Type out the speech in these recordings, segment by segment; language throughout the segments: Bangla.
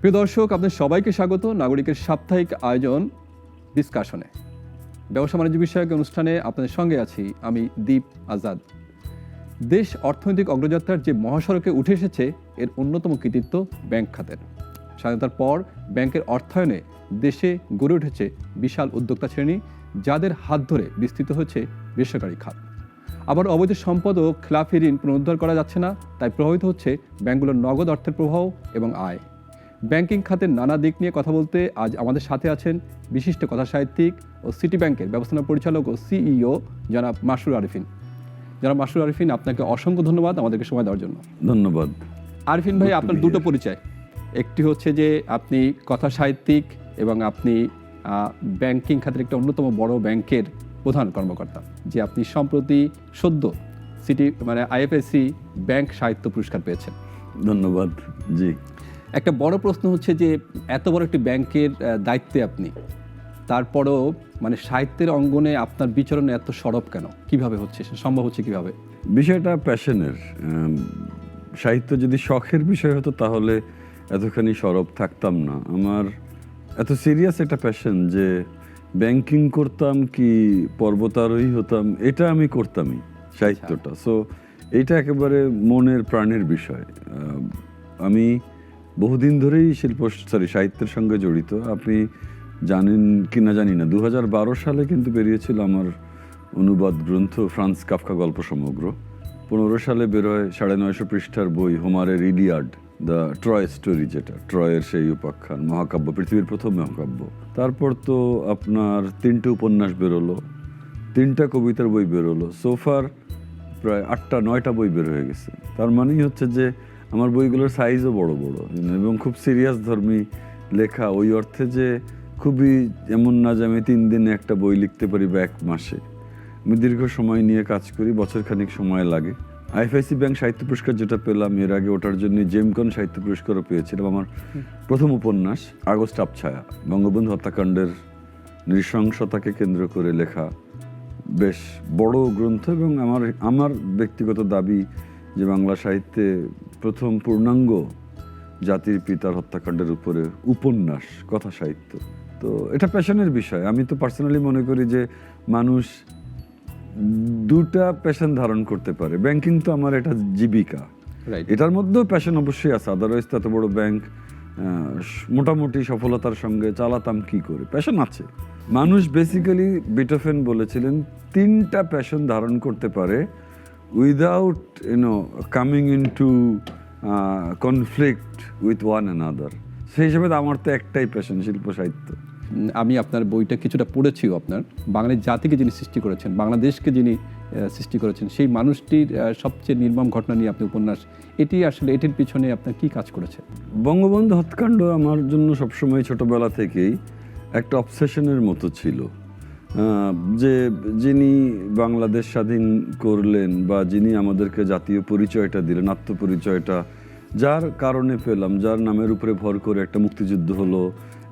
প্রিয় দর্শক, আপনাদের সবাইকে স্বাগত নাগরিকের সাপ্তাহিক আয়োজন ডিসকাশনে। ব্যবসা বাণিজ্য বিষয়ক অনুষ্ঠানে আপনাদের সঙ্গে আছি আমি দীপ আজাদ। দেশ অর্থনৈতিক অগ্রযাত্রার যে মহাসড়কে উঠে এসেছে এর অন্যতম কৃতিত্ব ব্যাংক খাতের। স্বাধীনতার পর ব্যাংকের অর্থায়নে দেশে গড়ে উঠেছে বিশাল উদ্যোক্তা শ্রেণী, যাদের হাত ধরে বিস্তৃত হয়েছে বেসরকারি খাত। আবার অবৈধ সম্পদ ও খেলাফি ঋণ পুনরুদ্ধার করা যাচ্ছে না, তাই প্রভাবিত হচ্ছে ব্যাংকগুলোর নগদ অর্থের প্রবাহ এবং আয়। ব্যাংকিং খাতের নানা দিক নিয়ে কথা বলতে আজ আমাদের সাথে আছেন বিশিষ্ট কথাসাহিত্যিক ও সিটি ব্যাংকের ব্যবস্থাপনা পরিচালক ও সিইও জনাব মাসরুর আরিফিন। জনাব মাসরুর আরিফিন, আপনাকে অসংখ্য ধন্যবাদ আমাদেরকে সময় দেওয়ার জন্য। ধন্যবাদ। আরিফিন ভাই, আপনার দুটো পরিচয়, একটি হচ্ছে যে আপনি কথাসাহিত্যিক এবং আপনি ব্যাংকিং খাতের একটা অন্যতম বড় ব্যাংকের প্রধান কর্মকর্তা, যে আপনি সম্প্রতি সদ্য সিটি আইএফএসসি ব্যাংক সাহিত্য পুরস্কার পেয়েছেন। ধন্যবাদ। জি, একটা বড় প্রশ্ন হচ্ছে যে এত বড় একটি ব্যাংকের দায়িত্বে আপনি, তারপরেও সাহিত্যের অঙ্গনে আপনার বিচরণ এত সরব কেন? কিভাবে হচ্ছে, সম্ভব হচ্ছে কিভাবে? বিষয়টা প্যাশনের। সাহিত্য যদি শখের বিষয় হতো তাহলে এতখানি সরব থাকতাম না। আমার এত সিরিয়াস একটা প্যাশন যে ব্যাংকিং করতাম কি পর্বতারোহী হতাম, এটা আমি করতামই, সাহিত্যটা। সো এইটা একেবারে মনের প্রাণের বিষয়। আমি বহুদিন ধরেই সাহিত্যের সঙ্গে জড়িত। আপনি জানেন কি না জানি না, 2012 সালে কিন্তু বেরিয়েছিল আমার অনুবাদ গ্রন্থ ফ্রান্স কাফকা গল্প সমগ্র। 15 সালে বেরোয় 950 পৃষ্ঠার বই হোমারের ইলিয়াড, দ্য ট্রয় স্টোরি, যেটা ট্রয়ের সেই উপাখ্যান মহাকাব্য, পৃথিবীর প্রথম মহাকাব্য। তারপর তো আপনার 3টে উপন্যাস বেরোলো, 3টা কবিতার বই বেরোলো, সোফার প্রায় 8টা-9টা বই বের হয়ে গেছে। তার মানেই হচ্ছে যে আমার বইগুলোর সাইজও বড় বড় এবং খুব সিরিয়াস ধর্মী লেখা, ওই অর্থে যে খুবই এমন না যে আমি 3 দিনে একটা বই লিখতে পারি বা 1 মাসে। আমি দীর্ঘ সময় নিয়ে কাজ করি, বছরখানিক সময় লাগে। আইএফআইসি ব্যাংক সাহিত্য পুরস্কার যেটা পেলাম, এর আগে ওটার জন্য জেমকন সাহিত্য পুরস্কারও পেয়েছিলাম। আমার প্রথম উপন্যাস আগস্ট আবছায়া, বঙ্গবন্ধু হত্যাকাণ্ডের নৃশংসতাকে কেন্দ্র করে লেখা বেশ বড় গ্রন্থ এবং আমার ব্যক্তিগত দাবি যে বাংলা সাহিত্যে প্রথম পূর্ণাঙ্গ জাতির পিতার হত্যাকাণ্ডের উপরে উপন্যাস, কথা সাহিত্য। তো এটা প্যাশনের বিষয়। আমি তো পার্সোনালি মনে করি যে মানুষ দুটা প্যাশন ধারণ করতে পারে। ব্যাংকিং তো আমার এটা জীবিকা, এটার মধ্যেও প্যাশন অবশ্যই আছে, আদারওয়াইজ তো এত বড় ব্যাংক মোটামুটি সফলতার সঙ্গে চালাতাম কি করে। প্যাশন আছে। মানুষ বেসিক্যালি বিটোফেন বলেছিলেন 3টা প্যাশন ধারণ করতে পারে without coming into conflict with one another. সেই হিসেবে আমার তো একটাই প্যাশন, শিল্প সাহিত্য। আমি আপনার বইটা কিছুটা পড়েছিও। আপনার বাঙালি জাতিকে যিনি সৃষ্টি করেছেন, বাংলাদেশকে যিনি সৃষ্টি করেছেন, সেই মানুষটির সবচেয়ে নির্মম ঘটনা নিয়ে আপনি উপন্যাস। এটি আসলে এটির পিছনে আপনার কি কাজ করেছে? বঙ্গবন্ধু হত্যাকাণ্ড আমার জন্য সবসময় ছোটবেলা থেকেই একটা অবসেশনের মতো ছিল। যে যিনি বাংলাদেশ স্বাধীন করলেন বা যিনি আমাদেরকে জাতীয় পরিচয়টা দিলেন, আত্মপরিচয়টা যার কারণে পেলাম, যার নামের উপরে ভর করে একটা মুক্তিযুদ্ধ হলো,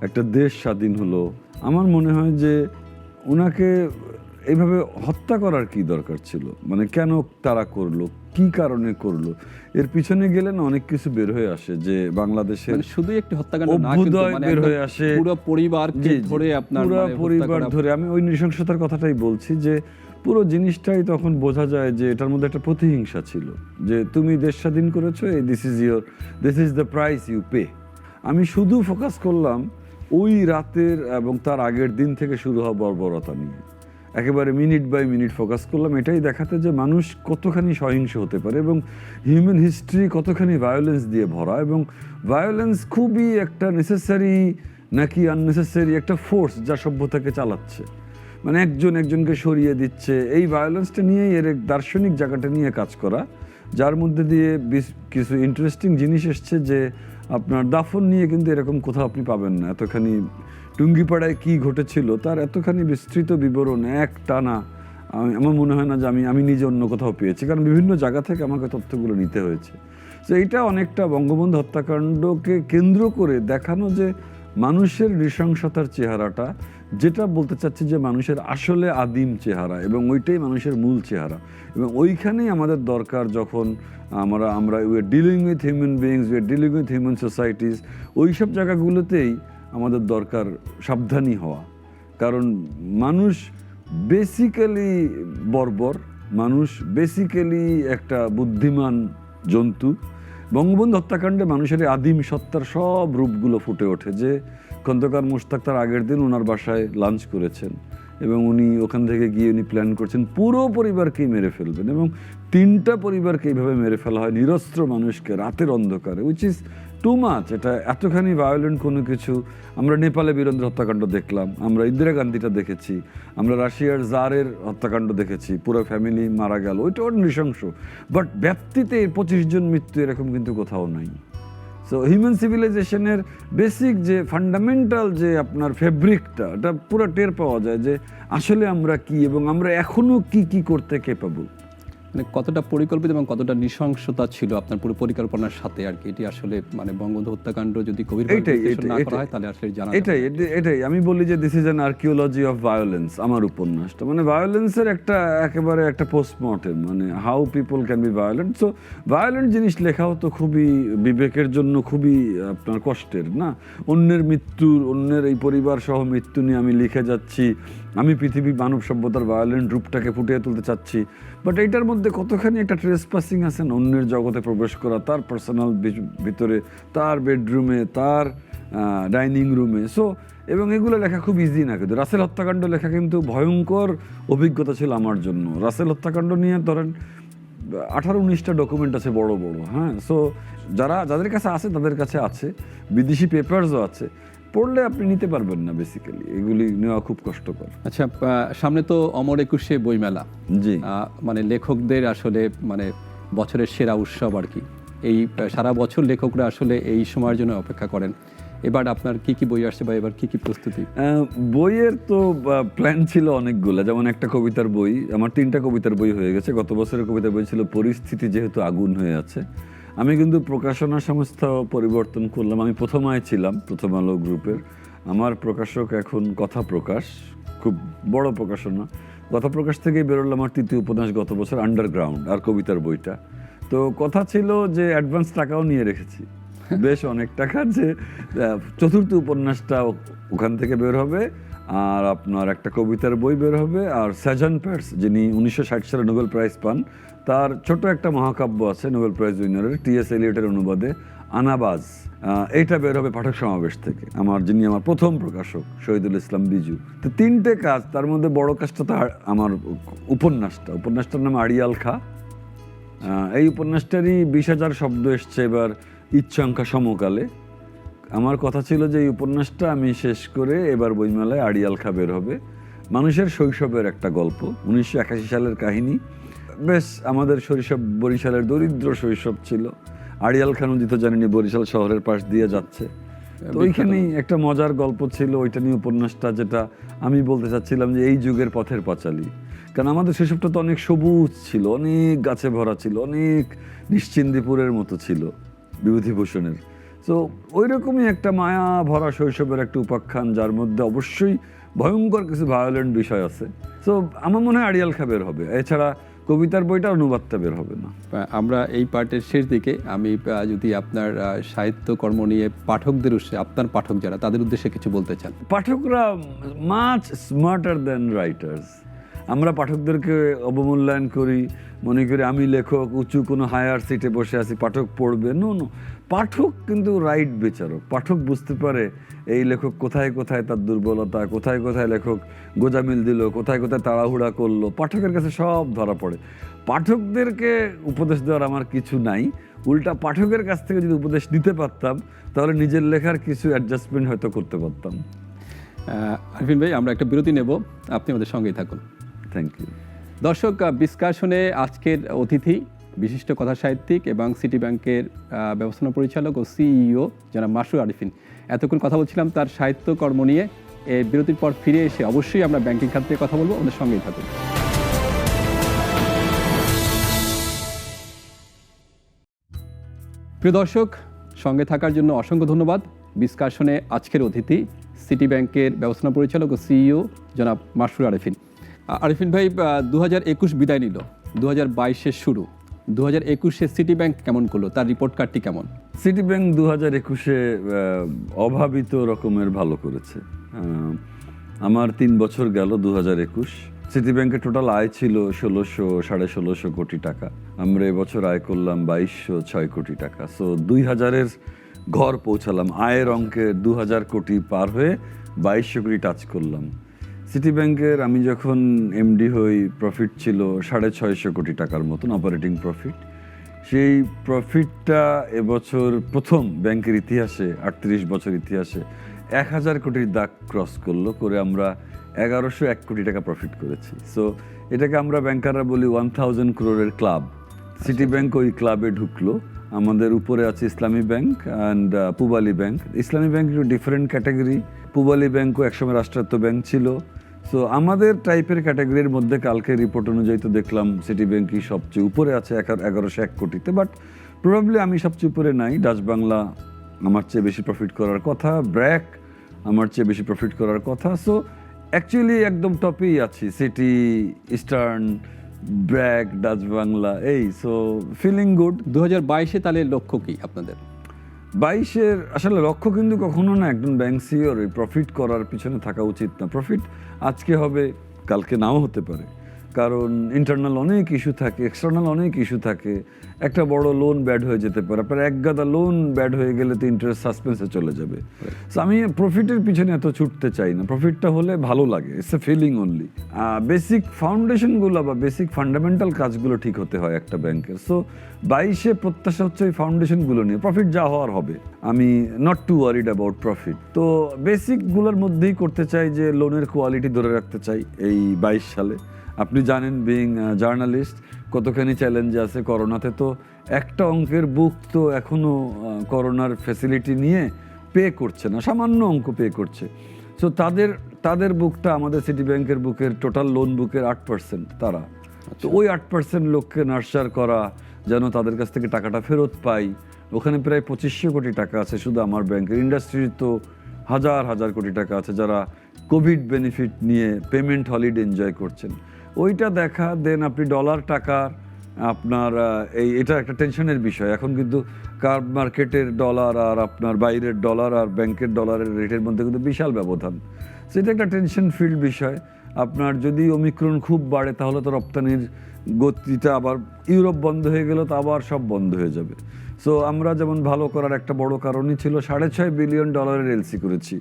একটা দেশ স্বাধীন হলো, আমার মনে হয় যে ওনাকে এইভাবে হত্যা করার কি দরকার ছিল? কেন তারা করলো, কি কারণে করলো? এর পিছনে গেলে না অনেক কিছু বের হয়ে আসে, যে বাংলাদেশের শুধু একটি হত্যাকাণ্ড না, কিন্তু বের হয়ে আসে পুরো পরিবারকে ধরে, আপনার পুরো পরিবার ধরে। আমি ওই নৃশংসতার কথাটাই বলছি, যে পুরো জিনিসটাই তখন বোঝা যায় যে এটার মধ্যে একটা প্রতিহিংসা ছিল, যে তুমি দেশ স্বাধীন করেছো, this is the price you pay. আমি শুধু ফোকাস করলাম ওই রাতের এবং তার আগের দিন থেকে শুরু হওয়া বর্বরতা নিয়ে, একেবারে মিনিট বাই মিনিট ফোকাস করলাম, এটাই দেখাতে যে মানুষ কতখানি সহিংস হতে পারে এবং হিউম্যান হিস্ট্রি কতখানি ভায়োলেন্স দিয়ে ভরা, এবং ভায়োলেন্স খুবই একটা নেসেসারি নাকি আননেসেসারি একটা ফোর্স যা সভ্যতাকে চালাচ্ছে। একজনকে সরিয়ে দিচ্ছে, এই ভায়োলেন্সটা নিয়েই এর দার্শনিক জায়গাটা নিয়ে কাজ করা, যার মধ্যে দিয়ে কিছু ইন্টারেস্টিং জিনিস এসছে, যে আপনার দাফন নিয়ে কিন্তু এরকম কোথাও আপনি পাবেন না। এতখানি টুঙ্গিপাড়ায় কি ঘটেছিল তার এতখানি বিস্তৃত বিবরণ এক টানা আমার মনে হয় না যে আমি নিজে অন্য কোথাও পেয়েছি, কারণ বিভিন্ন জায়গা থেকে আমাকে তথ্যগুলো নিতে হয়েছে। তো এইটা অনেকটা বঙ্গবন্ধু হত্যাকাণ্ডকে কেন্দ্র করে দেখানো, যে মানুষের নৃশংসতার চেহারাটা, যেটা বলতে চাচ্ছি যে মানুষের আসলে আদিম চেহারা, এবং ওইটাই মানুষের মূল চেহারা। এবং ওইখানেই আমাদের দরকার, যখন আমরা we are dealing with human beings, we are dealing with human societies, ওইসব জায়গাগুলোতেই আমাদের দরকার সাবধানী হওয়া। কারণ মানুষ বেসিক্যালি বর্বর, মানুষ বেসিক্যালি একটা বুদ্ধিমান জন্তু। বঙ্গবন্ধু হত্যাকাণ্ডে মানুষের এই আদিম সত্তার সব রূপগুলো ফুটে ওঠে। যে খন্দকার মোশতাক তার আগের দিন ওনার বাসায় লাঞ্চ করেছেন, এবং উনি ওখান থেকে গিয়ে উনি প্ল্যান করছেন পুরো পরিবারকেই মেরে ফেলবেন, এবং 3টা পরিবারকে এইভাবে মেরে ফেলা হয় নিরস্ত্র মানুষকে রাতের অন্ধকারে, উইচ ইজ টু মাচ। এটা এতখানি ভায়োলেন্ট কোনো কিছু আমরা নেপালে বীরেন্দ্র হত্যাকাণ্ড দেখলাম, আমরা ইন্দিরা গান্ধীটা দেখেছি, আমরা রাশিয়ার জারের হত্যাকাণ্ড দেখেছি, পুরো ফ্যামিলি মারা গেল, ওইটা ওর নৃশংস। বাট ব্যাপ্তিতে 25 জন মৃত্যু এরকম কিন্তু কোথাও নাই। সো হিউম্যান সিভিলাইজেশনের বেসিক যে ফান্ডামেন্টাল যে আপনার ফেব্রিকটা, এটা পুরো টের পাওয়া যায় যে আসলে আমরা কি, এবং আমরা এখনো কি কি করতে কেপাবল। মানে কতটা পরিকল্পিত এবং কতটা নৃশংসতা ছিল আপনার পুরো পরিকল্পনার সাথে আর কি, এটি আসলে মানে বঙ্গবন্ধু হত্যাকাণ্ড যদি গভীরভাবে বিশ্লেষণ না করা হয় তাহলে আসলে জানা যাবে না। এটাই আমি বলি যে this is an archaeology of violence. আমার উপন্যাসটা মানে ভায়োলেন্সের একেবারে একটা পোস্টমর্টেম, মানে how people can be violent. So violent জিনিস লেখাও তো খুবই বিবেকের জন্য খুবই আপনার কষ্টের না। অন্যের মৃত্যুর, অন্যের এই পরিবার সহ মৃত্যু নিয়ে আমি লিখে যাচ্ছি, আমি পৃথিবী মানব সভ্যতার ভায়োলেন্ট রূপটাকে ফুটিয়ে তুলতে চাচ্ছি। বাট এইটার মধ্যে কতখানি একটা ট্রেসপাসিং আছে, অন্যের জগতে প্রবেশ করা, তার পার্সোনাল ভিতরে, তার বেডরুমে, তার ডাইনিং রুমে। সো এবং এগুলো লেখা খুব ইজি না, কিন্তু রাসেল হত্যাকাণ্ড লেখা কিন্তু ভয়ঙ্কর অভিজ্ঞতা ছিল আমার জন্য। রাসেল হত্যাকাণ্ড নিয়ে ধরেন 18-19টা ডকুমেন্ট আছে বড় বড়, হ্যাঁ। সো যাদের কাছে আছে তাদের কাছে আছে, বিদেশি পেপারসও আছে, পড়লে আপনি নিতে পারবেন না, বেসিক্যালি এগুলি নেওয়া খুব কষ্টকর। আচ্ছা, সামনে তো অমর 21শে বইমেলা, জি, মানে লেখকদের আসলে মানে বছরের সেরা উৎসব আর কি। এই সারা বছর লেখকরা আসলে এই সময়ের জন্য অপেক্ষা করেন। এবার আপনার কি কি বই আসছে বা এবার কি কি প্রস্তুতি? বইয়ের তো প্ল্যান ছিল অনেকগুলো, যেমন একটা কবিতার বই, আমার 3টা কবিতার বই হয়ে গেছে। গত বছরের কবিতার বই ছিল পরিস্থিতি যেহেতু আগুন হয়ে আছে। আমি কিন্তু প্রকাশনা সংস্থা পরিবর্তন করলাম। আমি প্রথম আয় ছিলাম প্রথম আলো গ্রুপের, আমার প্রকাশক এখন কথা প্রকাশ, খুব বড় প্রকাশনা। কথা প্রকাশ থেকেই বেরোলাম আমার 3য় উপন্যাস গত বছর আন্ডারগ্রাউন্ড, আর কবিতার বইটা। তো কথা ছিল যে অ্যাডভান্স টাকাও নিয়ে রেখেছি, বেশ অনেক টাকা, যে 4র্থ উপন্যাসটা ওখান থেকে বের হবে, আর আপনার একটা কবিতার বই বের হবে। আর সেজন প্যাটস, যিনি 1960 সালে নোবেল প্রাইজ পান, তার ছোট একটা মহাকাব্য আছে নোবেল প্রাইজ উইনারের, টি.এস. এলিয়টের অনুবাদে, আনাবাজ। এইটা বের হবে পাঠক সমাবেশ থেকে, যিনি আমার প্রথম প্রকাশক শহীদুল ইসলাম বিজু। তো 3টে কাজ, তার মধ্যে বড় কাজটা তো আমার উপন্যাসটার নাম আড়িয়াল খা। এই উপন্যাসটারই 20,000 শব্দ এসছে এবার ইচ্ছাঙ্কা সমকালে। আমার কথা ছিল যে এই উপন্যাসটা আমি শেষ করে এবার বইমেলায় আড়িয়াল খা বের হবে। মানুষের শৈশবের একটা গল্প, 1981 সালের কাহিনী। বেশ আমাদের বরিশালের দরিদ্র শৈশব ছিল। আড়িয়াল খা নদী তো জানিনি, বরিশাল শহরের পাশ দিয়ে যাচ্ছে। তো ওইখানেই একটা মজার গল্প ছিল, ওইটা নিয়ে উপন্যাসটা, যেটা আমি বলতে চাচ্ছিলাম যে এই যুগের পথের পাঁচালী। কারণ আমাদের শৈশবটা তো অনেক সবুজ ছিল, অনেক গাছে ভরা ছিল, অনেক নিশ্চিন্দিপুরের মতো ছিল বিভূতিভূষণের। সো ওই রকমই একটা মায়া ভরা শৈশবের একটা উপাখ্যান, যার মধ্যে অবশ্যই ভয়ঙ্কর কিছু ভায়োলেন্ট বিষয় আছে। সো আমার মনে হয় আড়িয়াল খা বের হবে, এছাড়া কবিতার বইটা অনুবাদটা বের হবে না। আমরা এই পার্টের শেষ দিকে আমি যদি আপনার সাহিত্যকর্ম নিয়ে পাঠকদের উদ্দেশ্যে, আপনার পাঠক যারা, তাদের উদ্দেশ্যে কিছু বলতে চান। পাঠকরা মাচ স্মার্টার দ্যান রাইটার্স। আমরা পাঠকদেরকে অবমূল্যায়ন করি, মনে করি আমি লেখক, উঁচু কোনো হায়ার সিটে বসে আছি, পাঠক পড়বে। নো, পাঠক কিন্তু রাইট বিচারক। পাঠক বুঝতে পারে এই লেখক কোথায় কোথায় তার দুর্বলতা, কোথায় কোথায় লেখক গোজামিল দিল, কোথায় কোথায় তাড়াহুড়া করলো, পাঠকের কাছে সব ধরা পড়ে। পাঠকদেরকে উপদেশ দেওয়ার আমার কিছু নাই, উল্টা পাঠকের কাছ থেকে যদি উপদেশ নিতে পারতাম তাহলে নিজের লেখার কিছু অ্যাডজাস্টমেন্ট হয়তো করতে পারতাম। আরফিন ভাই, আমরা একটা বিরতি নেব, আপনি আমাদের সঙ্গেই থাকুন। Thank you. দর্শক, ডিসকাশনে আজকের অতিথি বিশিষ্ট কথা সাহিত্যিক এবং সিটি ব্যাংকের ব্যবস্থাপনা পরিচালক ও সিইও জনাব মাসরুর আরিফিন। এতক্ষণ কথা বলছিলাম তার সাহিত্যকর্ম নিয়ে। এই বিরতির পর ফিরে এসে অবশ্যই আমরা ব্যাংকিং খাত থেকে কথা বলবো, আমাদের সঙ্গেই থাকুন। প্রিয় দর্শক, সঙ্গে থাকার জন্য অসংখ্য ধন্যবাদ। ডিসকাশনে আজকের অতিথি সিটি ব্যাংকের ব্যবস্থাপনা পরিচালক ও সিইও জনাব মাসরুর আরেফিন। আরেফিন ভাই, 2021 বিদায় নিল, 2022-এর শুরু, 2021-এ সিটি ব্যাংক কেমন করলো, তার রিপোর্ট কার্ডটি কেমন? সিটি ব্যাংক 2021-এ অভাবিত রকমের ভালো করেছে। আমার 3 বছর গেল 2021। সিটি ব্যাংকের টোটাল আয় ছিল 1600-16.5 কোটি টাকা। আমরা এবছর আয় করলাম 2206 কোটি টাকা। সো 2000-এর ঘর পৌঁছালাম, আয়ের অঙ্কে 2000 কোটি পার হয়ে 2200 কোটি টাচ করলাম। সিটি ব্যাংকের আমি যখন এমডি হই প্রফিট ছিল 650 কোটি টাকার মতন অপারেটিং প্রফিট। সেই প্রফিটটা এবছর প্রথম ব্যাংকের ইতিহাসে, 38 বছর ইতিহাসে 1000 কোটির দাগ ক্রস করলো, করে আমরা 1101 কোটি টাকা প্রফিট করেছি। সো এটাকে আমরা ব্যাংকাররা বলি 1000 crore ক্লাব। সিটি ব্যাংক ওই ক্লাবে ঢুকলো। আমাদের উপরে আছে ইসলামী bank and Pubali bank. Islami bank একটু ডিফারেন্ট ক্যাটাগরি, পূবালী ব্যাংকও একসময় রাষ্ট্রায়ত্ত ব্যাংক ছিল। সো আমাদের টাইপের ক্যাটাগরির মধ্যে কালকে রিপোর্ট অনুযায়ী তো দেখলাম সিটি ব্যাংকই সবচেয়ে উপরে আছে 1101 কোটিতে, বাট প্রবাবলি আমি সবচেয়ে উপরে নাই। ডাচ বাংলা আমার চেয়ে বেশি প্রফিট করার কথা, ব্র্যাক আমার চেয়ে বেশি প্রফিট করার কথা। সো অ্যাকচুয়ালি একদম টপেই আছি, City, Eastern, BRAC, Dutch Bangla, এই। So feeling good. 2022-এ তাহলে লক্ষ্য কি আপনাদের? 22-এর আসলে লক্ষ্য কিন্তু কখনো না একজন ব্যাংক সিইওর প্রফিট করার পিছনে থাকা উচিত না। প্রফিট আজকে হবে, কালকে নাও হতে পারে, কারণ ইন্টারনাল অনেক ইস্যু থাকে, এক্সটার্নাল অনেক ইস্যু থাকে। একটা বড় লোন ব্যাড হয়ে যেতে পারে, আপনার একগাদা লোন ব্যাড হয়ে গেলে তো ইন্টারেস্ট সাসপেন্সে চলে যাবে। সো আমি প্রফিটের পিছনে এত ছুটতে চাই না, প্রফিটটা হলে ভালো লাগে, it's a feeling only. Basic ফাউন্ডেশনগুলো বা বেসিক ফান্ডামেন্টাল কাজগুলো ঠিক হতে হয় একটা ব্যাংকের। সো 22-এ প্রত্যাশা হচ্ছে ওই ফাউন্ডেশনগুলো নিয়ে, প্রফিট যা হওয়ার হবে, আমি not too worried about profit. তো বেসিকগুলোর মধ্যেই করতে চাই যে লোনের কোয়ালিটি ধরে রাখতে চাই এই 22 সালে। আপনি জানেন বিইং জার্নালিস্ট কতখানি চ্যালেঞ্জ আছে। করোনাতে তো একটা অঙ্কের বুক তো এখনও করোনার ফ্যাসিলিটি নিয়ে পে করছে না, সামান্য অঙ্ক পে করছে। সো তাদের বুকটা আমাদের সিটি ব্যাংকের বুকের টোটাল লোন বুকের 8% তারা। তো ওই 8% লোককে নার্সার করা, যেন তাদের কাছ থেকে টাকাটা ফেরত পাই। ওখানে প্রায় 2500 কোটি টাকা আছে শুধু আমার ব্যাংকের। ইন্ডাস্ট্রির তো হাজার হাজার কোটি টাকা আছে যারা কোভিড বেনিফিট নিয়ে পেমেন্ট হলিডে এনজয় করছেন। ওইটা দেখা, দেন আপনি ডলার টাকার আপনার এটা একটা টেনশনের বিষয়। এখন কিন্তু কার্ব মার্কেটের ডলার আর আপনার বাইরের ডলার আর ব্যাংকের ডলারের রেটের মধ্যে কিন্তু বিশাল ব্যবধান। সেটা একটা টেনশন ফিল্ড বিষয়। আপনার যদি ওমিক্রন খুব বাড়ে তাহলে তো রপ্তানির গতিটা আবার, ইউরোপ বন্ধ হয়ে গেল তো আবার সব বন্ধ হয়ে যাবে। সো আমরা যেমন ভালো করার একটা বড় কারণই ছিল $6.5 বিলিয়ন এলসি করেছি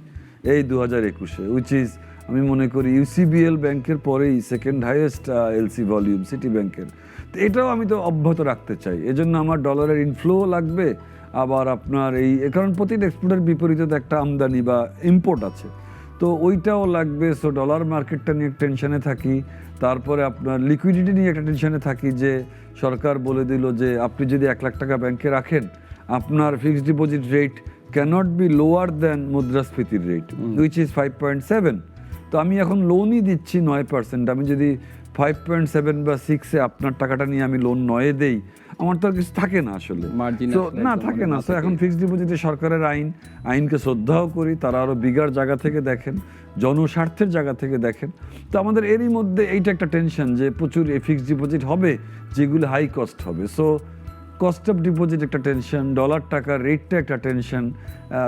এই 2021-এ, উইচ ইজ আমি মনে করি ইউসিবিএল ব্যাংকের পরেই second highest LC volume city ব্যাংকের। তো এটাও আমি তো অব্যাহত রাখতে চাই। এজন্য আমার ডলারের ইনফ্লো লাগবে, আবার আপনার কারণ প্রতিটা এক্সপোর্টের বিপরীতে তো একটা আমদানি বা ইম্পোর্ট আছে, তো ওইটাও লাগবে। সো ডলার মার্কেটটা নিয়ে টেনশনে থাকি। তারপরে আপনার লিকুইডিটি নিয়ে একটা টেনশনে থাকি যে সরকার বলে দিল যে আপনি যদি 1 লাখ টাকা ব্যাংকে রাখেন আপনার fixed deposit rate can't be lower than মুদ্রাস্ফীতির রেট, উইচ ইজ 5.7। তো আমি এখন লোনই দিচ্ছি 9%। আমি যদি 5.7 বা 6-এ আপনার টাকাটা নিয়ে আমি লোন 9-এ দেই, আমার তো আর কিছু থাকে না আসলে, না থাকে না। তো এখন ফিক্সড ডিপোজিটে সরকারের আইনকে শ্রদ্ধাও করি, তারা আরও বিগার জায়গা থেকে দেখেন, জনস্বার্থের জায়গা থেকে দেখেন। তো আমাদের এরই মধ্যে এইটা একটা টেনশন যে প্রচুর ফিক্সড ডিপোজিট হবে যেগুলো হাই কস্ট হবে। সো কস্ট অফ ডিপোজিট একটা টেনশন, ডলার টাকার রেটটা একটা টেনশন,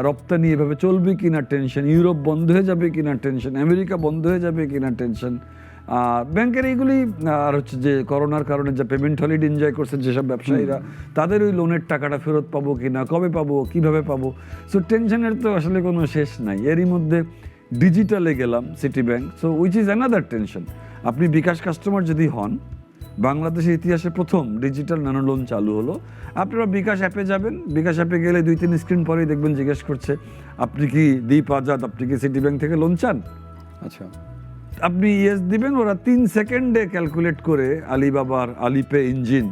রপ্তানি এভাবে চলবে কিনা টেনশন, ইউরোপ বন্ধ হয়ে যাবে কিনা টেনশন, আমেরিকা বন্ধ হয়ে যাবে কিনা টেনশন। ব্যাংকের এইগুলি, আর হচ্ছে যে করোনার কারণে যে পেমেন্ট হলিডে এনজয় করছে যেসব ব্যবসায়ীরা, তাদের ওই লোনের টাকাটা ফেরত পাবো কিনা, কবে পাবো, কিভাবে পাবো। সো টেনশনের তো আসলে কোনো শেষ নাই। এরই মধ্যে ডিজিটালে গেলাম city bank, so which is another tension. আপনি বিকাশ কাস্টমার যদি হন, বাংলাদেশের ইতিহাসে প্রথম ডিজিটাল ন্যানো লোন চালু হলো। আপনারা বিকাশ অ্যাপে যাবেন, বিকাশ অ্যাপে গেলে 2-3 স্ক্রিন পরেই দেখবেন জিজ্ঞেস করছে আপনি কি দীপ আজাদ, আপনি কি সিটি ব্যাংক থেকে লোন চান? আচ্ছা, আপনি ইয়েস দিবেন, ওরা 3 সেকেন্ডে ক্যালকুলেট করে আলিবাবার আলিপে ইঞ্জিন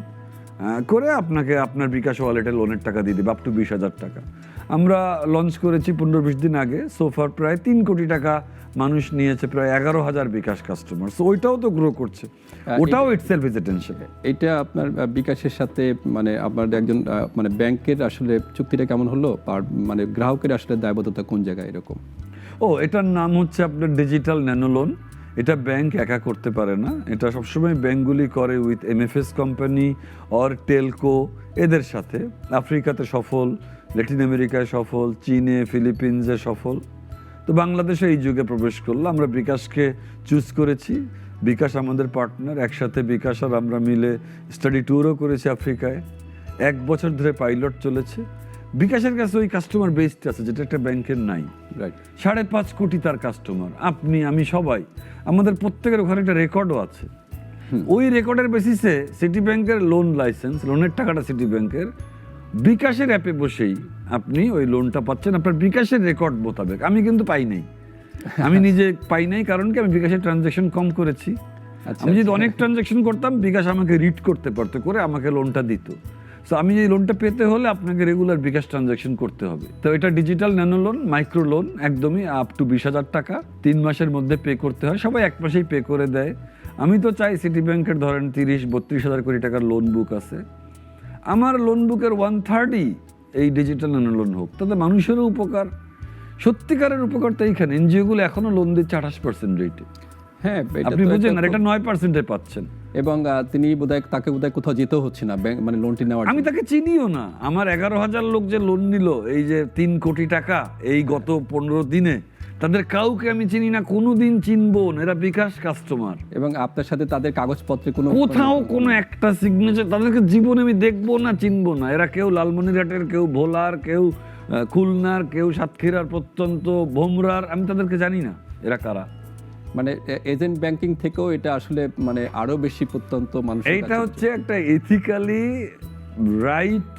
করে আপনাকে আপনার বিকাশ ওয়ালেটে লোনের টাকা দিয়ে দেবে, আপ টু 20,000 টাকা। আমরা লঞ্চ করেছি 15-20 দিন আগে, সোফার প্রায় 3 কোটি টাকা মানুষ নিয়েছে, প্রায় 11,000 বিকাশ কাস্টমার। সো ওইটাও তো গ্রো করছে, ওটাও ইটসেলফ ইজ টেনশন। এটা আপনার বিকাশের সাথে মানে আপনার একজন মানে ব্যাংকের আসলে চুক্তিটা কেমন হলো, আর মানে গ্রাহকের আসলে দায়বদ্ধতা কোন জায়গায় এরকম? এটার নাম হচ্ছে আপনার ডিজিটাল ন্যানো লোন। এটা ব্যাংক একা করতে পারে না, এটা সবসময় ব্যাংকগুলি করে with MFS company or Telco, এদের সাথে। আফ্রিকাতে সফল, ল্যাটিন আমেরিকায় সফল, চীনে, ফিলিপিন্সে সফল। তো বাংলাদেশে এই যুগে প্রবেশ করলো, আমরা বিকাশকে চুজ করেছি। বিকাশ আমাদের পার্টনার, একসাথে বিকাশ আর আমরা মিলে স্টাডি ট্যুরও করেছি আফ্রিকায়। 1 বছর ধরে পাইলট চলেছে। বিকাশের কাছে ওই কাস্টমার বেসটা আছে যেটা একটা ব্যাংকের নাই। রাইট, 5.5 কোটি তার কাস্টমার, আপনি আমি সবাই, আমাদের প্রত্যেকের ওখানে একটা রেকর্ডও আছে। ওই রেকর্ডের বেসিসে সিটি ব্যাংকের লোন লাইসেন্স, লোনের টাকাটা সিটি ব্যাংকের, বিকাশের অ্যাপে বসেই আপনি ওই লোনটা পাচ্ছেন আপনার বিকাশের রেকর্ড মোতাবেক। আমি কিন্তু পাই নাই, আমি নিজে পাই নাই, কারণ কি আমি বিকাশের ট্রানজ্যাকশন কম করেছি। আমি যদি অনেক ট্রানজ্যাকশন করতাম, বিকাশ আমাকে রিড করতে পারতো, করে আমাকে লোনটা দিত। সো আমি এই লোনটা পেতে হলে আপনাকে রেগুলার বিকাশ ট্রানজ্যাকশন করতে হবে। তো এটা digital nano loan, micro loan, একদমই আপ টু 20,000 টাকা 3 মাসের মধ্যে পে করতে হয়। সবাই 1 মাসেই পে করে দেয়। আমি তো চাই সিটি ব্যাংকের ধরেন 30-32 হাজার কোটি টাকার লোন বুক আছে, আমার লোন বুকের 1/3 এই ডিজিটাল ন্যানো লোন হোক, তাতে মানুষেরও উপকার, সত্যিকারের উপকার। তো এইখানে এনজিওগুলো এখনো লোন দিচ্ছে 28% রেটে। হ্যাঁ, আপনি বুঝেন, আর এটা 9%-এ পাচ্ছেন। এবং তিনি তাকে বোধহয় কোথাও যেতেও হচ্ছে না মানে লোনটি নেওয়ার। আমি তাকে চিনিও না। আমার 11,000 লোক যে লোন নিল এই যে 3 কোটি টাকা এই গত 15 দিনে, তাদের কাউকে আমি চিনি না, কোনোদিন চিনবো না। এরা বিকাশ কাস্টমার, এবং আপনার সাথে তাদের কাগজপত্রে কোথাও কোনো একটা সিগনেচার, তাদেরকে জীবনে আমি দেখবো না, চিনবো না। এরা কেউ লালমনিরহাটের, কেউ ভোলার, কেউ খুলনার, কেউ সাতক্ষীরার প্রত্যন্ত ভোমরার, আমি তাদেরকে জানি না এরা কারা। মানে এজেন্ট ব্যাংকিং থেকেও এটা আসলে মানে আরো বেশি প্রত্যন্ত মানুষ। এইটা হচ্ছে একটা এথিক্যালি রাইট,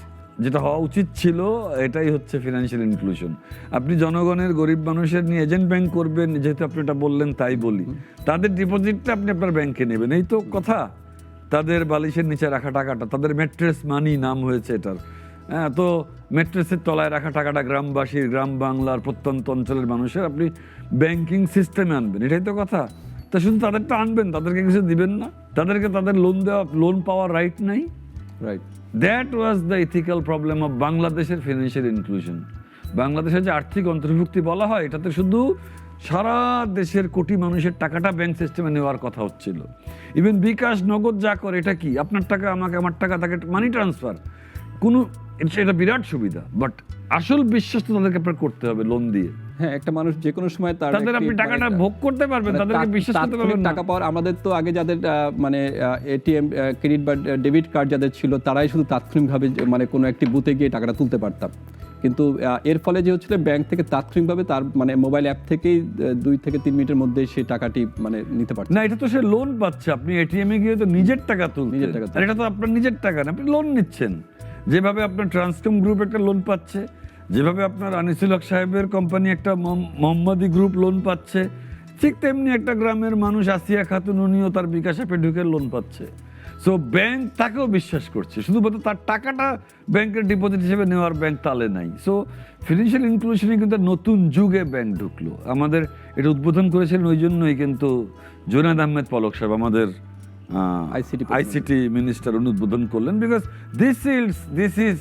যেটা হওয়া উচিত ছিল। এটাই হচ্ছে ফিনান্সিয়াল ইনক্লুশন। আপনি জনগণের, গরিব মানুষের নিয়ে এজেন্ট ব্যাংক করবেন, যেহেতু আপনি এটা বললেন তাই বলি, তাদের ডিপোজিটটা আপনি আপনার ব্যাংকে নেবেন, এই তো কথা। তাদের বালিশের নিচে রাখা টাকাটা, তাদের ম্যাট্রেস মানি নাম হয়েছে এটার, হ্যাঁ, তো ম্যাট্রেসের তলায় রাখা টাকাটা গ্রামবাসীর, গ্রাম বাংলার প্রত্যন্ত অঞ্চলের মানুষের আপনি ব্যাংকিং সিস্টেমে আনবেন, এটাই তো কথা। তা শুধু তাদেরটা আনবেন, তাদেরকে কিছু দিবেন না, তাদেরকে তাদের লোন পাওয়ার রাইট নাই। Right, that was the ethical problem of বাংলাদেশের ফিনান্সিয়াল ইনক্লুশন। বাংলাদেশের যে আর্থিক অন্তর্ভুক্তি বলা হয়, এটাতে শুধু সারা দেশের কোটি মানুষের টাকাটা ব্যাংক সিস্টেমে নেওয়ার কথা হচ্ছিল। ইভেন বিকাশ নগদ যা করে, এটা কি আপনার টাকা আমাকে, আমার টাকা তাকে, মানি ট্রান্সফার, কোনো, এটা বিরাট সুবিধা। বাট আসল বিশ্বাস তো তাদেরকে আপনার করতে হবে লোন দিয়ে। হ্যাঁ, একটা মানুষ যে কোনো সময় তাদের আপনি টাকাটা ভোগ করতে পারবেন, তাদেরকে বিশ্বাস করতে পারবেন না। টাকা পাওয়ার, আমাদের তো আগে যাদের মানে এটিএম, ক্রেডিট বা ডেবিট কার্ড যাদের ছিল, তারাই শুধু তাৎক্ষণিকভাবে মানে কোনো একটি বুথে গিয়ে টাকাটা তুলতে পারতাম। কিন্তু এর ফলে যে হচ্ছিল, ব্যাংক থেকে তাৎক্ষণিকভাবে তার মানে মোবাইল অ্যাপ থেকেই 2 থেকে 3 মিনিটের মধ্যে সেই টাকাটি মানে নিতে পারছে। না, এটা তো সে লোন পাচ্ছে। আপনি এটিএম এ গিয়ে তো নিজের টাকা তুলছেন, নিজের টাকা, আর এটা তো আপনার নিজের টাকা না, আপনি লোন নিচ্ছেন। যেভাবে আপনার ট্রান্সকম গ্রুপ একটা লোন পাচ্ছে, যেভাবে আপনার আনিসুল হক সাহেবের কোম্পানি একটা মোহাম্মদী গ্রুপ লোন পাচ্ছে, ঠিক তেমনি একটা গ্রামের মানুষ আসিয়া খাতুন, উনিও তার বিকাশ অ্যাপে ঢুকে লোন পাচ্ছে। সো ব্যাংক তাকেও বিশ্বাস করছে, শুধুমাত্র তার টাকাটা ব্যাংকের ডিপোজিট হিসেবে নেওয়ার ব্যাংক তালে নাই। সো ফিনান্সিয়াল ইনক্লুশনে কিন্তু নতুন যুগে ব্যাংক ঢুকলো। আমাদের এটা উদ্বোধন করেছিলেন ওই জন্যই কিন্তু জুনায়েদ আহমেদ পলক সাহেব, আমাদের আইসিটি মিনিস্টার, উদ্বোধন করলেন। Because this is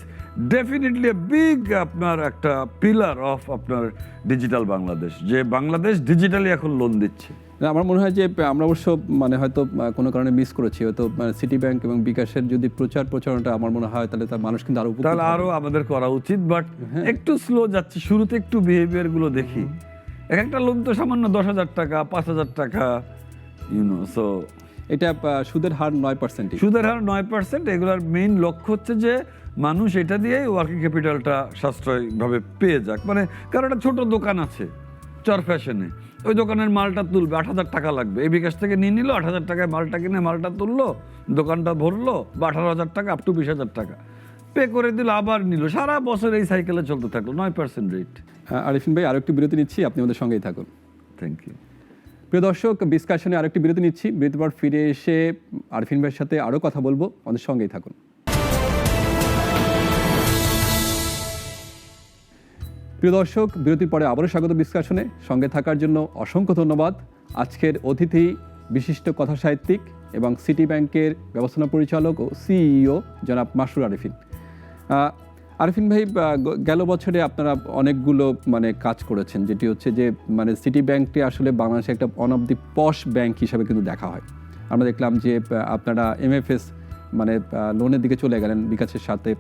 definitely a big আপনার একটা পিলার অফ আপনার ডিজিটাল বাংলাদেশ, যে বাংলাদেশ ডিজিটালি এখন লোন দিচ্ছে। আমার মনে হয় যে আমরা অবশ্য মানে হয়তো কোনো কারণে মিস করেছি, হয়তো সিটি ব্যাংক এবং বিকাশের যদি প্রচারণাটা আমার মনে হয়, তাহলে তার মানুষ কিন্তু আরো আমাদের করা উচিত। বাট একটু স্লো যাচ্ছে, শুরুতে একটু বিহেভিয়ার গুলো দেখি। একটা লোন তো সামান্য 10,000 টাকা, 5,000 টাকা, সো এটা সুদের হার 9%। সুদের হার 9%। এগুলোর মেইন লক্ষ্য হচ্ছে যে মানুষ এটা দিয়েই ওয়ার্কিং ক্যাপিটালটা সাশ্রয়ভাবে পেয়ে যাক। মানে কারো একটা ছোট দোকান আছে চর ফ্যাশনে, ওই দোকানের মালটা তুলবে, 8,000 টাকা লাগবে, এই বিকাশ থেকে নিয়ে নিল, 8,000 টাকায় মালটা কিনে মালটা তুললো, দোকানটা ভরলো, বা 18,000 টাকা আপ টু 20,000 টাকা পে করে দিল, আবার নিল, সারা বছর এই সাইকেলে চলতে থাকলো, 9% রেট। আরিফিন ভাই, আরেকটি বিরতি নিচ্ছি, আপনি আমাদের সঙ্গেই থাকুন। Thank you. প্রিয় দর্শক, ডিসকাশনে আরেকটি বিরতি নিচ্ছি। বিরতির পর ফিরে এসে আরিফিন ভাইয়ের সাথে আরও কথা বলবো, আমাদের সঙ্গেই থাকুন। প্রিয় দর্শক, বিরতির পরে আবারও স্বাগত ডিসকাশনে। সঙ্গে থাকার জন্য অসংখ্য ধন্যবাদ। আজকের অতিথি বিশিষ্ট কথাসাহিত্যিক এবং সিটি ব্যাংকের ব্যবস্থাপনা পরিচালক ও সিইও জনাব মাসরুর আরেফিন। আরেফিন ভাই, গেল বছরে আপনারা অনেকগুলো কাজ করেছেন, যেটি হচ্ছে যে সিটি ব্যাংকটি আসলে বাংলাদেশে একটা one of the posh bank হিসাবে কিন্তু দেখা হয়। আমরা দেখলাম যে আপনারা এমএফএস লোনের দিকে চলে গেলেন বিকাশের সাথে।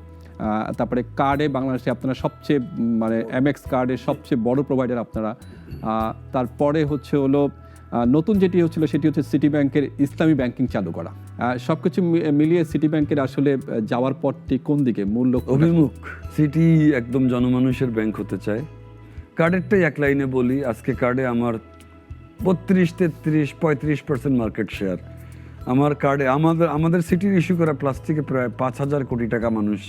তারপরে কার্ডে বাংলাদেশে আপনারা সবচেয়ে এমএক্স কার্ডের সবচেয়ে বড় প্রোভাইডার আপনারা। তারপরে হলো নতুন যেটি হচ্ছিল সেটি হচ্ছে সিটি ব্যাংকের ইসলামী ব্যাংকিং চালু করা। সব কিছু মিলিয়ে সিটি ব্যাংকের আসলে যাওয়ার পথটি কোন দিকে, মূল লক্ষ্য অভিমুখ? সিটি একদম জনমানুষের ব্যাংক হতে চায়। কার্ডেরটাই এক লাইনে বলি, আজকে কার্ডে আমার 32-33-35% মার্কেট শেয়ার। আমার কার্ডে আমাদের সিটির ইস্যু করা প্লাস্টিকে প্রায় 5,000 কোটি টাকা মানুষ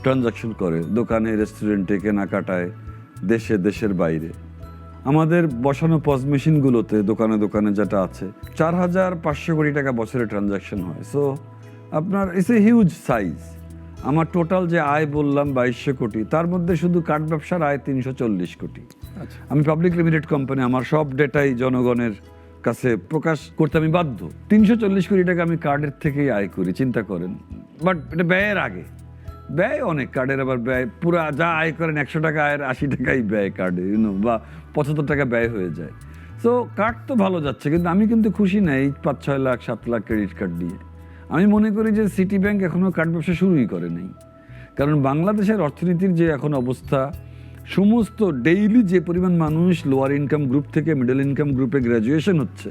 ট্রানজাকশন করে, দোকানে, রেস্টুরেন্টে, কেনাকাটায়, দেশের বাইরে। আমাদের বসানো পজ মেশিনগুলোতে দোকানে দোকানে যেটা আছে 4,500 কোটি টাকা বছরে ট্রানজাকশন হয়। সো আপনার ইটস এ হিউজ সাইজ। আমার টোটাল যে আয় বললাম 2,200 কোটি, তার মধ্যে শুধু কার্ড ব্যবসার আয় 340 কোটি। আমি পাবলিক লিমিটেড কোম্পানি, আমার সব ডেটাই জনগণের কাছে প্রকাশ করতে আমি বাধ্য। 340 কোটি টাকা আমি কার্ডের থেকেই আয় করি, চিন্তা করেন। বাট এটা ব্যয়ের আগে, ব্যয় অনেক। কার্ডের আবার ব্যয় পুরো যা আয় করেন 100 টাকা আয়ের 80 টাকাই ব্যয় কার্ডে, বা 75 টাকা ব্যয় হয়ে যায়। সো কার্ড তো ভালো যাচ্ছে, কিন্তু আমি কিন্তু খুশি নাই 5-6 লাখ 7 লাখ ক্রেডিট কার্ড দিয়ে। আমি মনে করি যে সিটি ব্যাংক এখনো কার্ড ব্যবসা শুরুই করে নাই। কারণ বাংলাদেশের অর্থনীতির যে এখন অবস্থা, সমস্ত ডেইলি যে পরিমাণ মানুষ লোয়ার ইনকাম গ্রুপ থেকে মিডল ইনকাম গ্রুপে গ্র্যাজুয়েশন হচ্ছে,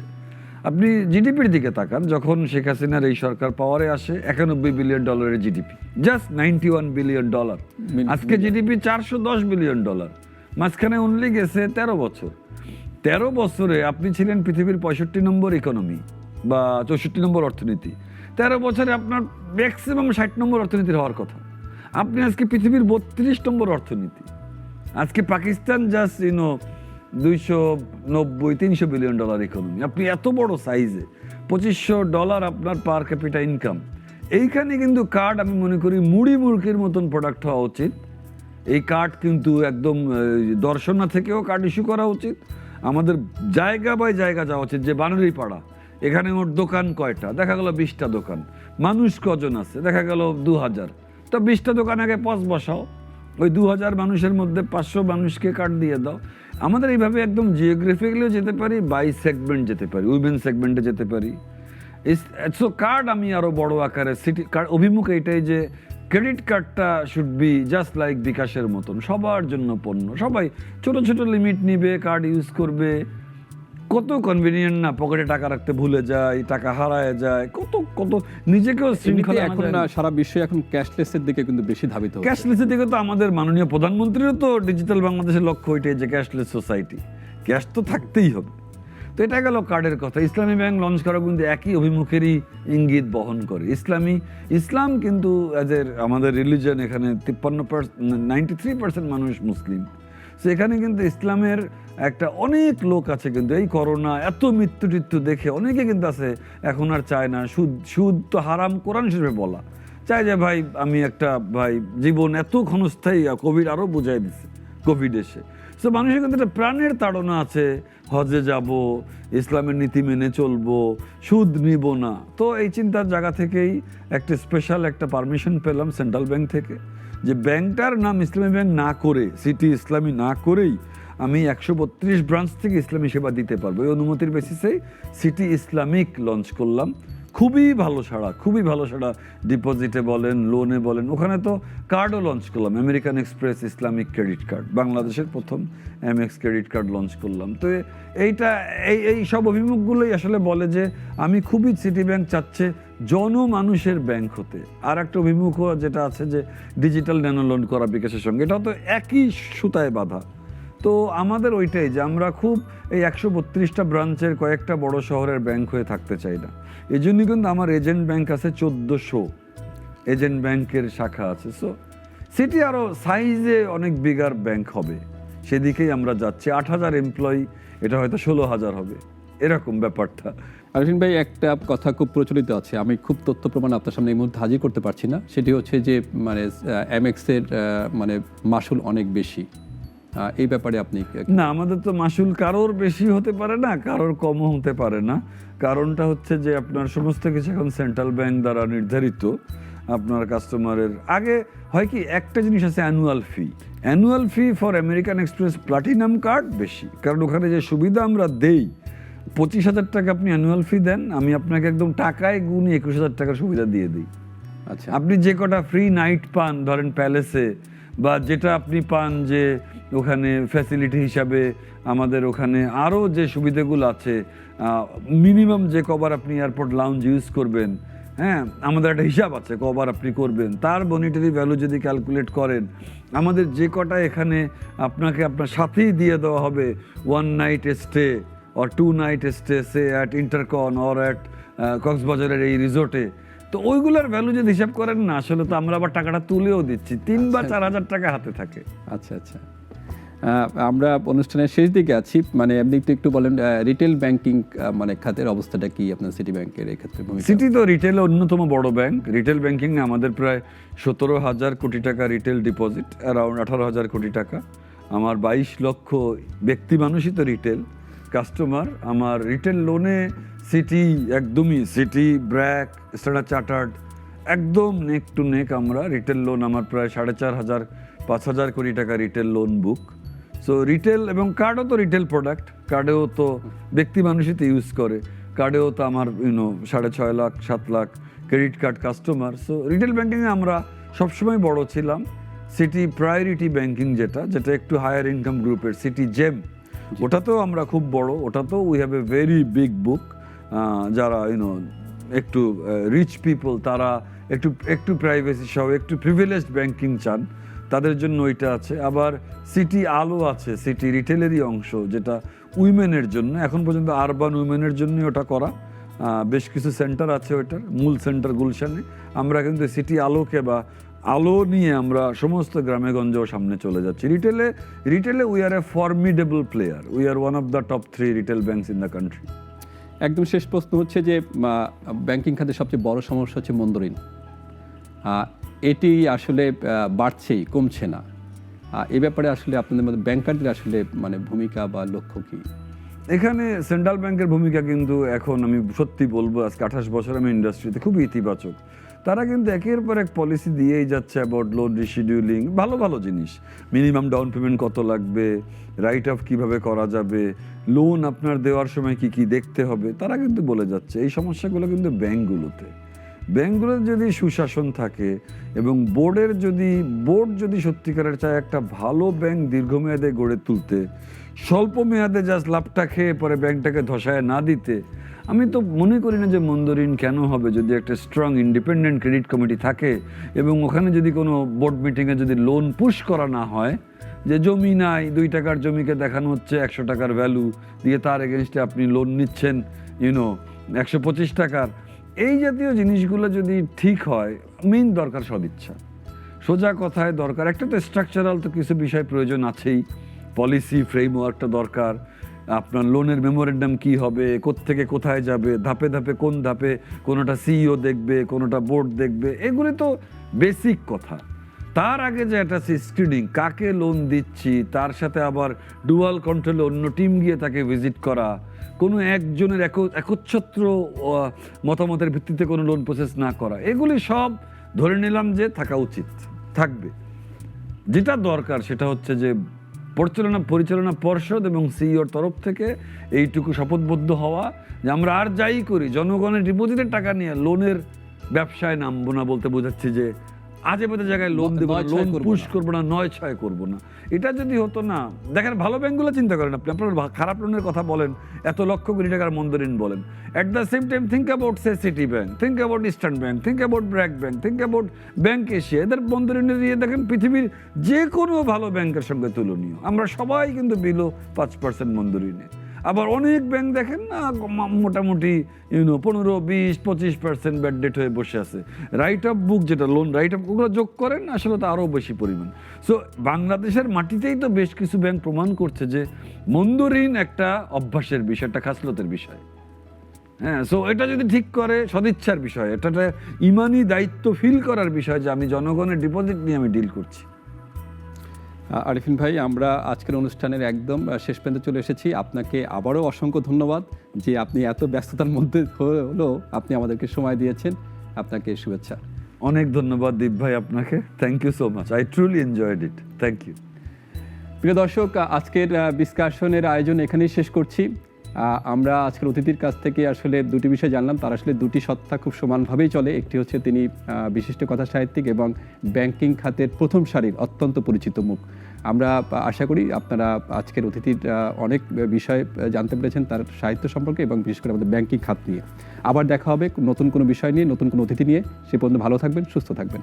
আপনি জিডিপির দিকে তাকান। যখন শেখ হাসিনার এই সরকার পাওয়ারে আসে, $91 বিলিয়ন জিডিপি, জাস্ট $91 বিলিয়ন। আজকে জিডিপি $410 বিলিয়ন। মাঝখানে অনলি গেছে 13 বছর। 13 বছরে আপনি ছিলেন পৃথিবীর 65 নম্বর ইকোনমি বা 64 নম্বর অর্থনীতি। 13 বছরে আপনার ম্যাক্সিমাম 60 নম্বর অর্থনীতির হওয়ার কথা। আপনি আজকে পৃথিবীর 32 নম্বর অর্থনীতি। আজকে পাকিস্তান জাস্ট $290-300 বিলিয়ন ইকোনমি। আপনি এত বড় সাইজে $2,500 আপনার পার ক্যাপিটা ইনকাম। এইখানে কিন্তু কার্ড আমি মনে করি মুড়ি মুরগির মতন প্রোডাক্ট হওয়া উচিত। এই কার্ড কিন্তু একদম দর্শনা থেকেও কার্ড ইস্যু করা উচিত। আমাদের জায়গা বাই জায়গা যাওয়া উচিত। যে বানারি পাড়া, এখানে ওর দোকান কয়টা, দেখা গেল 20টা দোকান। মানুষ কজন আছে, দেখা গেল 2,000। তো 20টা দোকান আগে পজ বসাও, ওই 2,000 মানুষের মধ্যে 500 মানুষকে কার্ড দিয়ে দাও। আমাদের এইভাবে একদম জিওগ্রাফিক্যালিও যেতে পারি, বাই সেগমেন্ট যেতে পারি, উইমেন সেগমেন্টে যেতে পারি। সো কার্ড আমি আরো বড় আকারে সিটি কার্ড অভিমুখ এইটাই যে ক্রেডিট কার্ডটা শুড বি জাস্ট লাইক বিকাশের মতন, সবার জন্য পণ্য। সবাই ছোট ছোট লিমিট নিবে, কার্ড ইউজ করবে। কত কনভিনিয়েন্ট না, পকেটে টাকা রাখতে ভুলে যায়, টাকা হারায় যায়, কত কত নিজেকেও শৃঙ্খলা। এখন সারা বিশ্বে এখন ক্যাশলেসের দিকে কিন্তু বেশি ধাবিত হচ্ছে। ক্যাশলেসের দিকে তো আমাদের মাননীয় প্রধানমন্ত্রীরও তো ডিজিটাল বাংলাদেশের লক্ষ্য ওইটাই যে ক্যাশলেস সোসাইটি, ক্যাশ তো থাকতেই হবে। তো এটা গেল কার্ডের কথা। ইসলামী ব্যাংক লঞ্চ করা কিন্তু একই অভিমুখেরই ইঙ্গিত বহন করে। ইসলাম কিন্তু আমাদের রিলিজন, এখানে 93% মানুষ মুসলিম। সো এখানে কিন্তু ইসলামের একটা অনেক লোক আছে। কিন্তু এই করোনা এত মৃত্যু দেখে অনেকে কিন্তু আছে এখন আর চায় না সুদ তো হারাম, কোরআন শরীফে বলা, চাই যে ভাই আমি একটা জীবন এত ক্ষণস্থায়ী। কোভিড আরো বুঝাই দিচ্ছে, কোভিড এসে। সো মানুষের কিন্তু একটা প্রাণের তাড়না আছে, হজে যাব, ইসলামের নীতি মেনে চলবো, সুদ নিব না। তো এই চিন্তার জায়গা থেকেই একটা স্পেশাল একটা পারমিশন পেলাম সেন্ট্রাল ব্যাংক থেকে, যে ব্যাংকটার নাম ইসলামী ব্যাংক না করে, সিটি ইসলামী না করেই আমি 132 ব্রাঞ্চ থেকে ইসলামী সেবা দিতে পারবো। এই অনুমতির বেসিসেই সিটি ইসলামিক লঞ্চ করলাম। খুবই ভালো সাড়া, ডিপোজিটে বলেন, লোনে বলেন। ওখানে তো কার্ডও লঞ্চ করলাম, American express Islamic credit card, বাংলাদেশের প্রথম এমএক্স ক্রেডিট কার্ড লঞ্চ করলাম। তো এই সব অভিমুখগুলোই আসলে বলে যে আমি খুবই সিটি ব্যাংক চাচ্ছে জনমানুষের ব্যাংক হতে। আর একটা অভিমুখও যেটা আছে যে ডিজিটাল ন্যানো লোন করা বিকাশের সঙ্গে, এটাও তো একই সুতায় বাঁধা। তো আমাদের ওইটাই যে আমরা খুব এই 132টা ব্রাঞ্চের কয়েকটা বড় শহরের ব্যাংক হয়ে থাকতে চাই না। এই জন্যই কিন্তু আমার এজেন্ট ব্যাংক আছে 1400 এজেন্ট ব্যাংকের শাখা আছে। সো সিটি আরও সাইজে অনেক বিগার ব্যাংক হবে, সেদিকেই আমরা যাচ্ছি। 8,000 এমপ্লয়ি, এটা হয়তো 16,000 হবে, এরকম ব্যাপারটা। আরফিন ভাই, একটা কথা খুব প্রচলিত আছে, আমি খুব তথ্য প্রমাণ আপনার সামনে এই মুহূর্তে হাজির করতে পারছি না। সেটি হচ্ছে যে এমএক্সের মাসুল অনেক বেশি, এই ব্যাপারে আপনি না, আমাদের তো মাসুল কারোর বেশি হতে পারে না, কারোর কমও হতে পারে না। কারণটা হচ্ছে যে আপনার সমস্ত কিছু এখন সেন্ট্রাল ব্যাংক দ্বারা নির্ধারিত। আপনার কাস্টমারের আগে হয় কি, একটা জিনিস আছে annual fee for American express platinum card বেশি, কারণ ওখানে যে সুবিধা আমরা দেই, 25,000 টাকা আপনি অ্যানুয়াল ফি দেন, আমি আপনাকে একদম টাকায় গুণে 21,000 টাকার সুবিধা দিয়ে দিই। আচ্ছা, আপনি যে কটা ফ্রি নাইট পান ধরেন প্যালেসে, বা যেটা আপনি পান যে ওখানে ফ্যাসিলিটি হিসাবে আমাদের ওখানে আরও যে সুবিধাগুলো আছে, মিনিমাম যে কবার আপনি এয়ারপোর্ট লাউঞ্জ ইউজ করবেন, হ্যাঁ আমাদের একটা হিসাব আছে কবার আপনি করবেন, তার মনিটারি ভ্যালু যদি ক্যালকুলেট করেন, আমাদের যে কটা এখানে আপনাকে আপনার সাথেই দিয়ে দেওয়া হবে 1 night stay or 2 night stay say at Intercon or at কক্সবাজারের এই রিসোর্টে, তো ওইগুলোর ভ্যালু যদি হিসাব করেন না, আসলে তো আমরা আবার টাকাটা তুলেও দিচ্ছি, 3 বা 4,000 টাকা হাতে থাকে। আচ্ছা আচ্ছা। আমরা অনুষ্ঠানের শেষ দিকে আছি, মানে আপনি একটু বলেন রিটেল ব্যাংকিং মানে খাতের অবস্থাটা কি আপনার সিটি ব্যাংকের এই ক্ষেত্রে ভূমিকা? সিটি তো রিটেলে অন্যতম বড় ব্যাংক। রিটেল ব্যাংকিং আমাদের প্রায় 17,000 কোটি টাকা রিটেল ডিপোজিট, অ্যারাউন্ড 18,000 কোটি টাকা। আমার 22 লক্ষ ব্যক্তি মানুষই তো রিটেল কাস্টমার। আমার রিটেল লোনে সিটি একদমই, সিটি, ব্র্যাক, স্ট্যান্ডার্ড চার্টার্ড একদম নেক টু নেক। আমরা রিটেল লোন আমার প্রায় 4,500 5,000 কোটি টাকা রিটেল লোন বুক। সো রিটেল এবং কার্ডও তো রিটেল প্রোডাক্ট, কার্ডেও তো ব্যক্তি মানুষই তো ইউজ করে, কার্ডেও তো আমার 6.5 lakh 7 lakh credit card customer. So retail ব্যাংকিংয়ে আমরা সবসময় বড় ছিলাম। সিটি প্রায়োরিটি ব্যাংকিং যেটা একটু হায়ার ইনকাম গ্রুপের, সিটি জেম, ওটাতেও আমরা খুব বড়, ওটাতেও we have a very big book. যারা একটু রিচ পিপল, তারা একটু প্রাইভেসি সহ একটু প্রিভিলেজড ব্যাংকিং চান, তাদের জন্য ওইটা আছে। আবার সিটি আলো আছে, সিটি রিটেলেরই অংশ, যেটা উইমেনের জন্য, এখন পর্যন্ত আরবান উইমেনের জন্যই ওটা করা। বেশ কিছু সেন্টার আছে ওইটার, মূল সেন্টার গুলশানে। আমরা কিন্তু সিটি আলোকে বা আলো নিয়ে আমরা সমস্ত গ্রামে গঞ্জেও সামনে চলে যাচ্ছি। রিটেলে we are a formidable player, we are one of the top 3 retail banks in the country. একদম শেষ প্রশ্ন হচ্ছে যে ব্যাংকিং খাতে সবচেয়ে বড় সমস্যা হচ্ছে মন্দঋণ। এটি আসলে বাড়ছেই, কমছে না। এই ব্যাপারে আসলে আপনাদের মধ্যে ব্যাংকারদের আসলে মানে ভূমিকা বা লক্ষ্য কি? এখানে সেন্ট্রাল ব্যাংকের ভূমিকা কিন্তু এখন আমি সত্যি বলবো, আজকে 28 বছর আমি ইন্ডাস্ট্রিতে, খুবই ইতিবাচক। তারা কিন্তু একের পর এক পলিসি দিয়েই যাচ্ছে অ্যাবাউট লোন রিশিডিউলিং, ভালো ভালো জিনিস, মিনিমাম ডাউন পেমেন্ট কত লাগবে, রাইট অফ কিভাবে করা যাবে, লোন আপনার দেওয়ার সময় কি কি দেখতে হবে, তারা কিন্তু বলে যাচ্ছে। এই সমস্যাগুলো কিন্তু ব্যাংকগুলোর যদি সুশাসন থাকে এবং বোর্ড যদি সত্যিকারের চায় একটা ভালো ব্যাংক দীর্ঘমেয়াদে গড়ে তুলতে, স্বল্প মেয়াদে জাস্ট লাভটা খেয়ে পরে ব্যাংকটাকে ধসায় না দিতে, আমি তো মনে করি না যে মন্দঋণ কেন হবে, যদি একটা স্ট্রং ইন্ডিপেন্ডেন্ট ক্রেডিট কমিটি থাকে এবং ওখানে যদি কোনো বোর্ড মিটিংয়ে যদি লোন পুশ করা না হয়, যে জমি নাই, 2 টাকার জমিকে দেখানো হচ্ছে 100 টাকার ভ্যালু দিয়ে, তার এগেনস্টে আপনি লোন নিচ্ছেন 125 টাকার, এই জাতীয় জিনিসগুলো যদি ঠিক হয়, মেইন দরকার সদিচ্ছা, সোজা কথায় দরকার। একটা তো স্ট্রাকচারাল তো কিছু বিষয় প্রয়োজন আছেই, পলিসি ফ্রেমওয়ার্কটা দরকার, আপনার লোনের মেমোরেন্ডাম কি হবে, কোত্থেকে কোথায় যাবে, ধাপে ধাপে কোন ধাপে কোনোটা সিইও দেখবে, কোনোটা বোর্ড দেখবে, এগুলি তো বেসিক কথা। তার আগে যে একটা স্ক্রিনিং, কাকে লোন দিচ্ছি, তার সাথে আবার ডুয়াল কন্ট্রোলে অন্য টিম গিয়ে তাকে ভিজিট করা, কোনো একজনের একচ্ছত্র মতামতের ভিত্তিতে কোনো লোন প্রসেস না করা, এগুলি সব ধরে নিলাম যে থাকা উচিত, থাকবে। যেটা দরকার সেটা হচ্ছে যে পরিচালনা পর্ষদ এবং সিইওর তরফ থেকে এইটুকু শপথবদ্ধ হওয়া যে আমরা আর যাই করি, জনগণের ডিপোজিটের টাকা নিয়ে লোনের ব্যবসায় নামবো না, বলতে বোঝাচ্ছি যে আজে বাজে জায়গায় লোন দেবো না, লোন পুশ করবো না, 9-6 করবো না। এটা যদি হতো না, দেখেন ভালো ব্যাংকগুলো চিন্তা করেন, আপনার খারাপ লোনের কথা বলেন, এত লক্ষ কোটি টাকার মন্দঋণ বলেন, at the same time think about city bank, think about eastern bank, think about BRAC bank, think about bank Asia, এদের মন্দঋণের দিয়ে দেখেন পৃথিবীর যে কোনো ভালো ব্যাংকের সঙ্গে তুলনীয়। আমরা সবাই কিন্তু বিলো 5% মন্দঋণে। আবার অনেক ব্যাংক দেখেন না, মোটামুটি 15-20-25% ব্যাড ডেট হয়ে বসে আছে। রাইট অফ বুক, যেটা লোন রাইট অফ, ওগুলো যোগ করেন, আসলে তো আরও বেশি পরিমাণ। সো বাংলাদেশের মাটিতেই তো বেশ কিছু ব্যাংক প্রমাণ করছে যে মন্দঋণ একটা অভ্যাসের বিষয়, একটা খাসলতের বিষয়। হ্যাঁ, সো এটা যদি ঠিক করে, সদিচ্ছার বিষয়, এটা ইমানি দায়িত্ব ফিল করার বিষয় যে আমি জনগণের ডিপোজিট নিয়ে আমি ডিল করছি। আরিফিন ভাই, আমরা আজকের অনুষ্ঠানের একদম শেষ পর্যন্ত চলে এসেছি। আপনাকে আবারও অসংখ্য ধন্যবাদ যে আপনি এত ব্যস্ততার মধ্যে হলেও আপনি আমাদেরকে সময় দিয়েছেন। আপনাকে শুভেচ্ছা। অনেক ধন্যবাদ দীপ ভাই আপনাকে। Thank you so much, I truly enjoyed it. Thank you. প্রিয় দর্শক, আজকের ডিসকাশনের আয়োজন এখানেই শেষ করছি। আমরা আজকের অতিথির কাছ থেকে আসলে দুটি বিষয় জানলাম। তার আসলে দুটি সত্তা খুব সমানভাবেই চলে। একটি হচ্ছে তিনি বিশিষ্ট কথা সাহিত্যিক এবং ব্যাংকিং খাতের প্রথম সারির অত্যন্ত পরিচিত মুখ। আমরা আশা করি আপনারা আজকের অতিথির অনেক বিষয় জানতে পেরেছেন তার সাহিত্য সম্পর্কে এবং বিশেষ করে আমাদের ব্যাংকিং খাত নিয়ে। আবার দেখা হবে নতুন কোনো বিষয় নিয়ে, নতুন কোনো অতিথি নিয়ে। সে পর্যন্ত ভালো থাকবেন, সুস্থ থাকবেন।